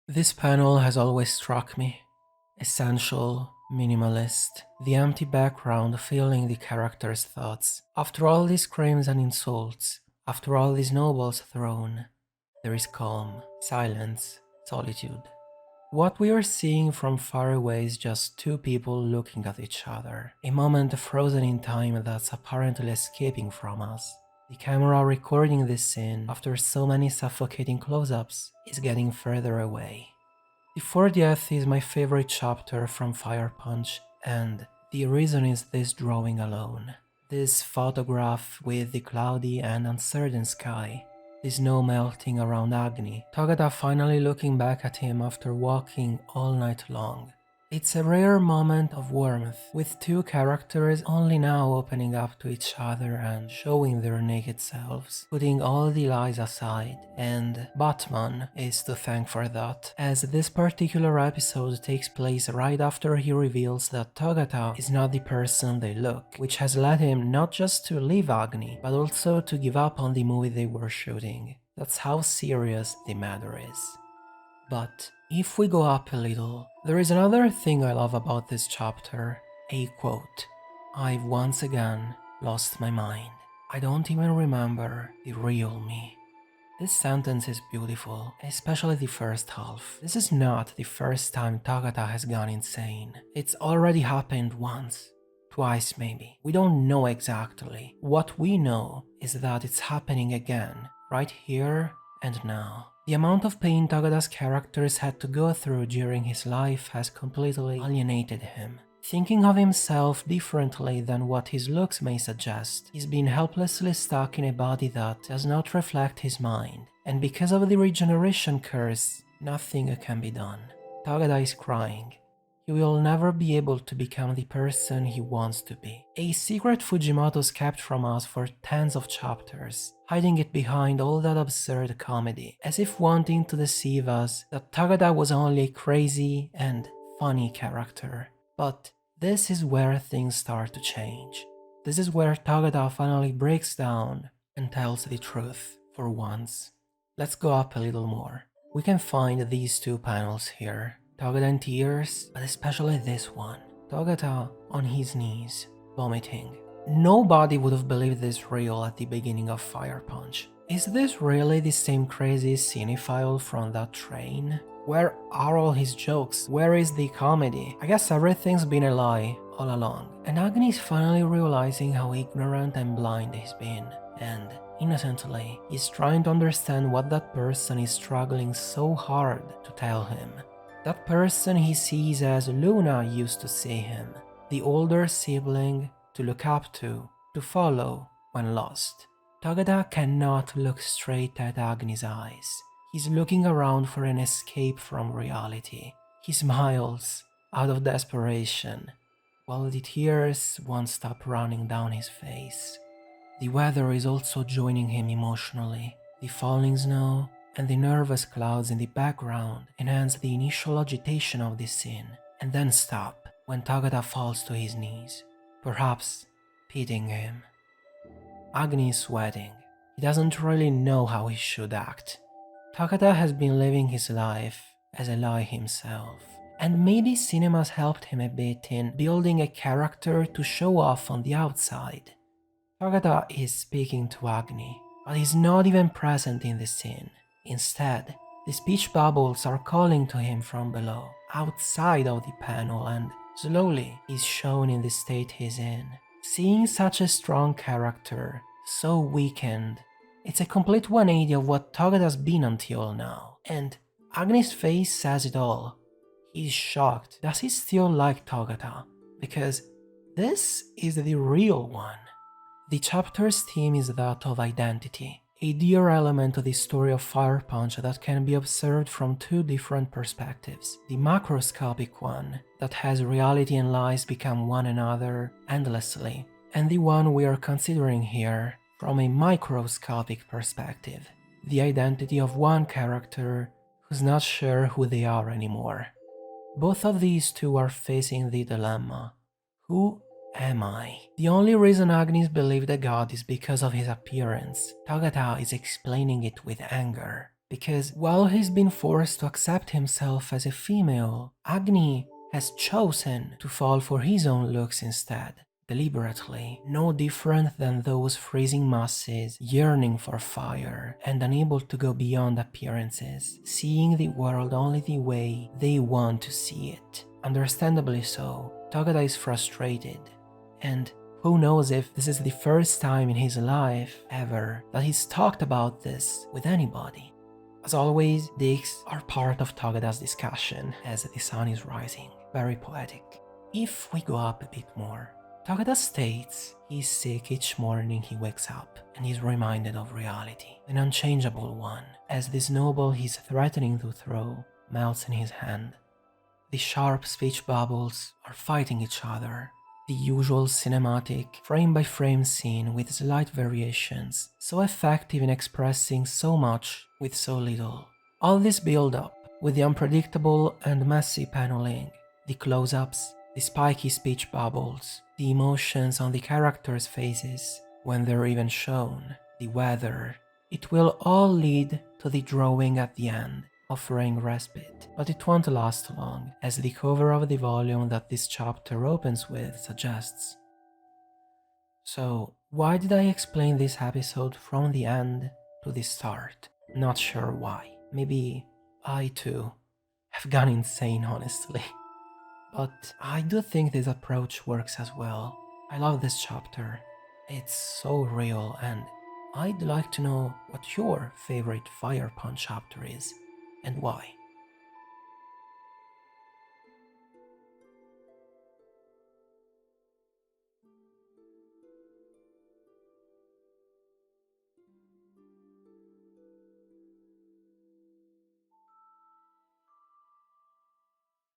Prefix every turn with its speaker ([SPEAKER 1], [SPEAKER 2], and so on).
[SPEAKER 1] This panel has always struck me. Essential, minimalist, the empty background filling the character's thoughts. After all these crimes and insults, after all these nobles thrown, there is calm, silence, solitude. What we are seeing from far away is just two people looking at each other, a moment frozen in time that's apparently escaping from us. The camera recording this scene after so many suffocating close-ups is getting further away. The 40th is my favorite chapter from Fire Punch, and the reason is this drawing alone. This photograph with the cloudy and uncertain sky, the snow melting around Agni, Tagada finally looking back at him after walking all night long. It's a rare moment of warmth, with two characters only now opening up to each other and showing their naked selves, putting all the lies aside, and Batman is to thank for that, as this particular episode takes place right after he reveals that Togata is not the person they look, which has led him not just to leave Agni, but also to give up on the movie they were shooting. That's how serious the matter is. But if we go up a little, there is another thing I love about this chapter, a quote. I've once again lost my mind. I don't even remember the real me. This sentence is beautiful, especially the first half. This is not the first time Tagata has gone insane. It's already happened once. Twice maybe. We don't know exactly. What we know is that it's happening again, right here and now. The amount of pain Tagada's characters had to go through during his life has completely alienated him. Thinking of himself differently than what his looks may suggest, he's been helplessly stuck in a body that does not reflect his mind, and because of the regeneration curse, nothing can be done. Tagada is crying. He will never be able to become the person he wants to be. A secret Fujimoto's kept from us for tens of chapters, hiding it behind all that absurd comedy, as if wanting to deceive us that Tagada was only a crazy and funny character. But this is where things start to change. This is where Tagada finally breaks down and tells the truth for once. Let's go up a little more. We can find these two panels here. Tagada in tears, but especially this one. Tagada on his knees, vomiting. Nobody would have believed this real at the beginning of Fire Punch. Is this really the same crazy cinephile from that train? Where are all his jokes? Where is the comedy? I guess everything's been a lie all along. And Agni is finally realizing how ignorant and blind he's been. And innocently, he's trying to understand what that person is struggling so hard to tell him. That person he sees as Luna used to see him, the older sibling to look up to follow when lost. Tagada cannot look straight at Agni's eyes. He's looking around for an escape from reality. He smiles out of desperation, while the tears won't stop running down his face. The weather is also joining him emotionally. The falling snow and the nervous clouds in the background enhance the initial agitation of this scene, and then stop when Tagada falls to his knees, perhaps pitying him. Agni is sweating. He doesn't really know how he should act. Tagada has been living his life as a lie himself, and maybe cinemas helped him a bit in building a character to show off on the outside. Tagada is speaking to Agni, but he's not even present in the scene. Instead, the speech bubbles are calling to him from below, outside of the panel, and slowly he's shown in the state he's in. Seeing such a strong character, so weakened, it's a complete 180 of what Tagada's been until now. And Agni's face says it all. He's shocked. Does he still like Tagada? Because this is the real one. The chapter's theme is that of identity, a dear element to the story of Fire Punch that can be observed from two different perspectives. The macroscopic one, that has reality and lies become one another endlessly, and the one we are considering here from a microscopic perspective, the identity of one character who's not sure who they are anymore. Both of these two are facing the dilemma: who am I? The only reason Agnes believed a god is because of his appearance. Tagata is explaining it with anger, Because while he's been forced to accept himself as a female, Agni has chosen to fall for his own looks instead, deliberately, no different than those freezing masses yearning for fire and unable to go beyond appearances, seeing the world only the way they want to see it. Understandably so, Tagada is frustrated, and who knows if this is the first time in his life ever that he's talked about this with anybody. As always, digs are part of Tagada's discussion as the sun is rising. Very poetic. If we go up a bit more, Tagada states he's sick each morning he wakes up and is reminded of reality, an unchangeable one, as the snowball he's threatening to throw melts in his hand. The sharp speech bubbles are fighting each other. The usual cinematic, frame-by-frame scene with slight variations, so effective in expressing so much with so little. All this build-up, with the unpredictable and messy paneling, the close-ups, the spiky speech bubbles, the emotions on the characters' faces, when they're even shown, the weather, it will all lead to the drawing at the end, offering respite, but it won't last long, as the cover of the volume that this chapter opens with suggests. So, why did I explain this episode from the end to the start? Not sure why. Maybe I too have gone insane, honestly. But I do think this approach works as well. I love this chapter. It's so real, and I'd like to know what your favorite Fire Punch chapter is and why.